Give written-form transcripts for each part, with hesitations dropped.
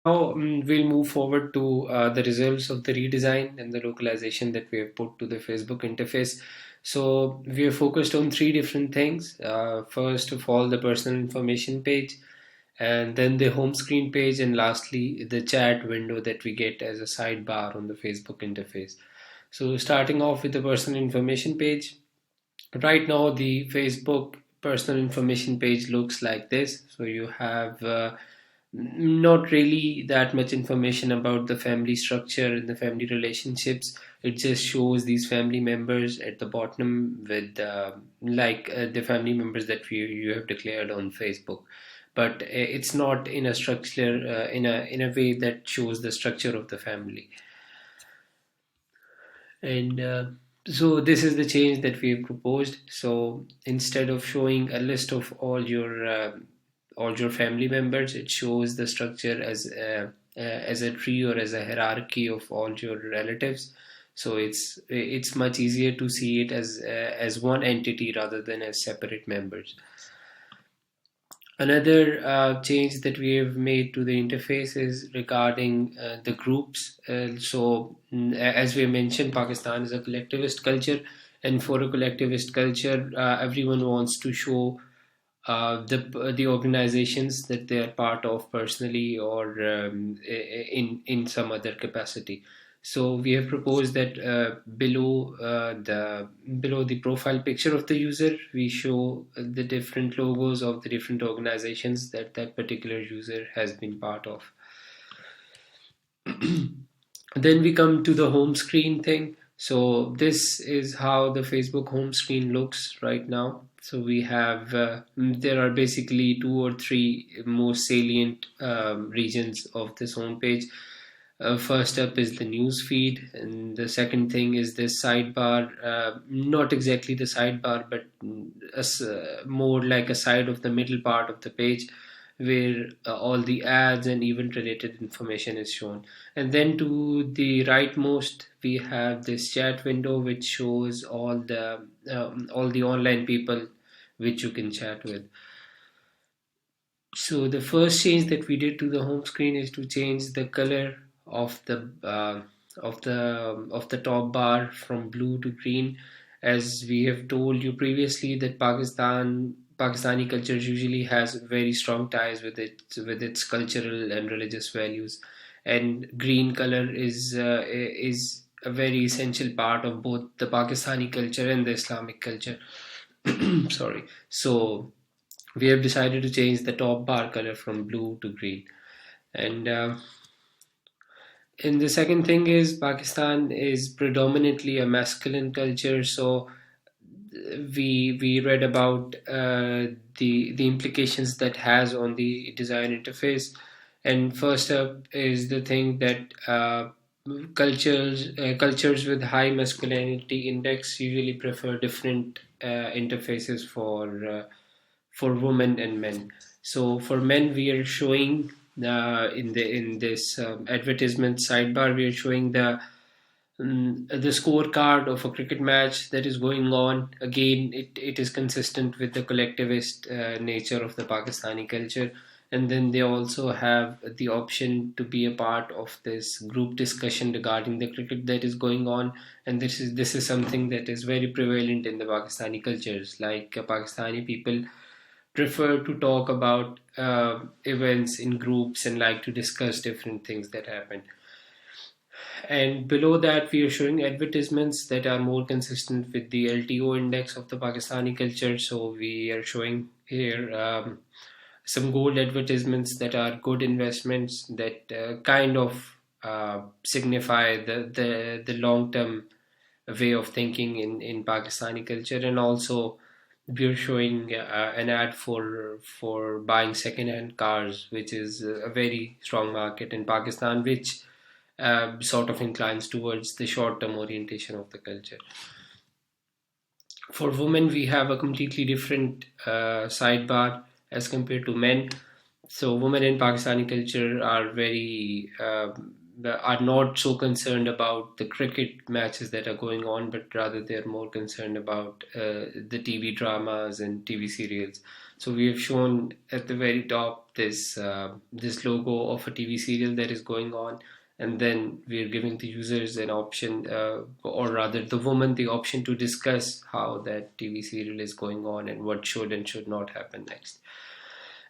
We'll move forward to the results of the redesign and the localization that we have put to the Facebook interface. So we are focused on three different things. First of all, the personal information page, and then the home screen page, and lastly, the chat window that we get as a sidebar on the Facebook interface. So starting off with the personal information page, right now the Facebook personal information page looks like this. So you have not really that much information about the family structure and the family relationships. It just shows these family members at the bottom with the family members that you have declared on Facebook. But it's not in a structure in a way that shows the structure of the family. And so this is the change that we have proposed. So instead of showing a list of all your family members, it shows the structure as a tree or as a hierarchy of all your relatives. So it's much easier to see it as one entity rather than as separate members. Another change that we have made to the interface is regarding the groups. As we mentioned, Pakistan is a collectivist culture, and for a collectivist culture, everyone wants to show the organizations that they are part of personally or in some other capacity. So we have proposed that below the profile picture of the user, we show the different logos of the different organizations that that particular user has been part of. Then we come to the home screen thing. So this is how the Facebook home screen looks right now. So we have there are basically two or three most salient regions of this home page. First up is the news feed, and the second thing is this sidebar. Not exactly the sidebar, but more like a side of the middle part of the page, where all the ads and event related information is shown. And then to the rightmost, we have this chat window, which shows all the online people which you can chat with. So the first change that we did to the home screen is to change the color of the top bar from blue to green. As we have told you previously, that Pakistani culture usually has very strong ties with its cultural and religious values, and green color is a very essential part of both the Pakistani culture and the Islamic culture. Sorry. So we have decided to change the top bar color from blue to green. And the second thing is Pakistan is predominantly a masculine culture. So we read about the implications that has on the design interface. And first up is the thing that cultures with high masculinity index usually prefer different interfaces for women and men. So for men, we are showing in this advertisement sidebar, we are showing the scorecard of a cricket match that is going on. Again, it is consistent with the collectivist nature of the Pakistani culture. And then they also have the option to be a part of this group discussion regarding the cricket that is going on. And this is something that is very prevalent in the Pakistani cultures. Like Pakistani people prefer to talk about events in groups and like to discuss different things that happen. And below that, we are showing advertisements that are more consistent with the LTO index of the Pakistani culture. So we are showing here some gold advertisements that are good investments that kind of signify the long term way of thinking in Pakistani culture. And also we're showing an ad for buying second hand cars, which is a very strong market in Pakistan, which sort of inclines towards the short term orientation of the culture. For women, we have a completely different sidebar as compared to men. So women in Pakistani culture are very are not so concerned about the cricket matches that are going on, but rather they're more concerned about the TV dramas and TV serials. So we have shown at the very top this logo of a TV serial that is going on, and then we are giving the users an option, or rather the woman the option to discuss how that TV serial is going on and what should and should not happen next.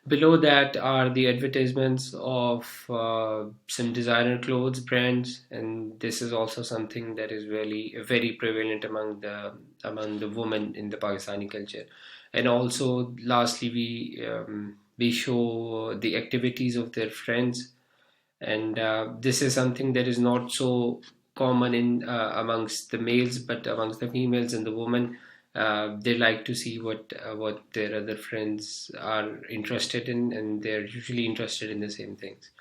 Below that are the advertisements of some designer clothes brands, and this is also something that is really very prevalent among the women in the Pakistani culture. And also, lastly, we show the activities of their friends, and this is something that is not so common in amongst the males, but amongst the females and the women. They like to see what their other friends are interested in, and they're usually interested in the same things.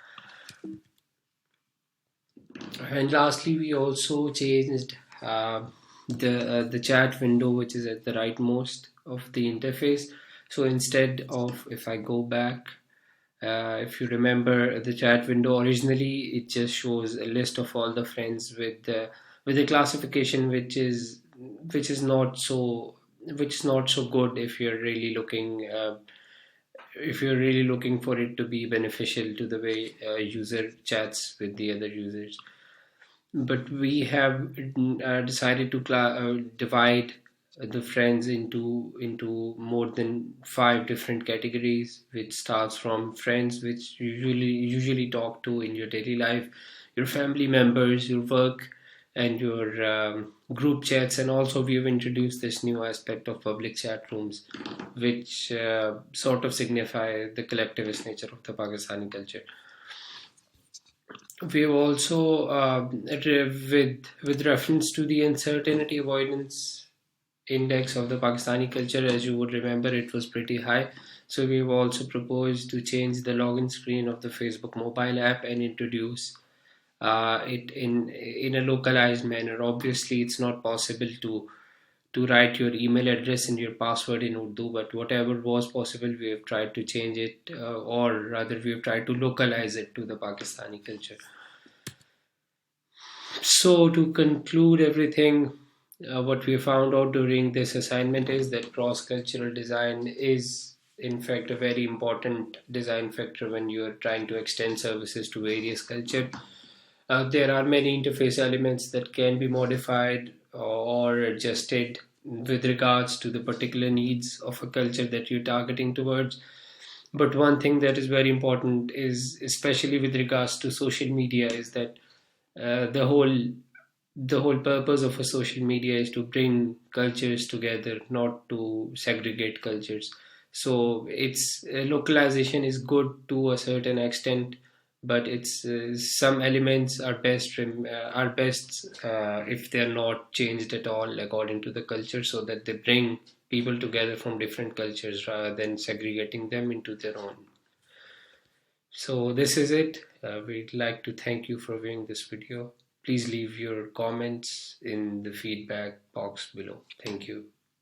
And lastly, we also changed the chat window, which is at the rightmost of the interface. So instead of, if I go back, if you remember the chat window, originally it just shows a list of all the friends with a classification which is not so good if you're really looking for it to be beneficial to the way a user chats with the other users. But we have decided to divide the friends into more than five different categories, which starts from friends which usually talk to in your daily life, your family members, your work, and your group chats. And also we have introduced this new aspect of public chat rooms, which sort of signify the collectivist nature of the Pakistani culture. We've also, with reference to the uncertainty avoidance index of the Pakistani culture, as you would remember, it was pretty high. So we've also proposed to change the login screen of the Facebook mobile app and introduce it in a localized manner. Obviously, it's not possible to write your email address and your password in Urdu, but whatever was possible, we have tried to change it, or rather, we have tried to localize it to the Pakistani culture. So, to conclude everything, what we found out during this assignment is that cross cultural design is, in fact, a very important design factor when you are trying to extend services to various cultures. There are many interface elements that can be modified or adjusted with regards to the particular needs of a culture that you're targeting towards. But one thing that is very important is, especially with regards to social media, is that uh, the whole the whole purpose of a social media is to bring cultures together, not to segregate cultures. So its localization is good to a certain extent, but it's some elements are best if they're not changed at all according to the culture, so that they bring people together from different cultures rather than segregating them into their own. So this is it. We'd like to thank you for viewing this video. Please leave your comments in the feedback box below. Thank you.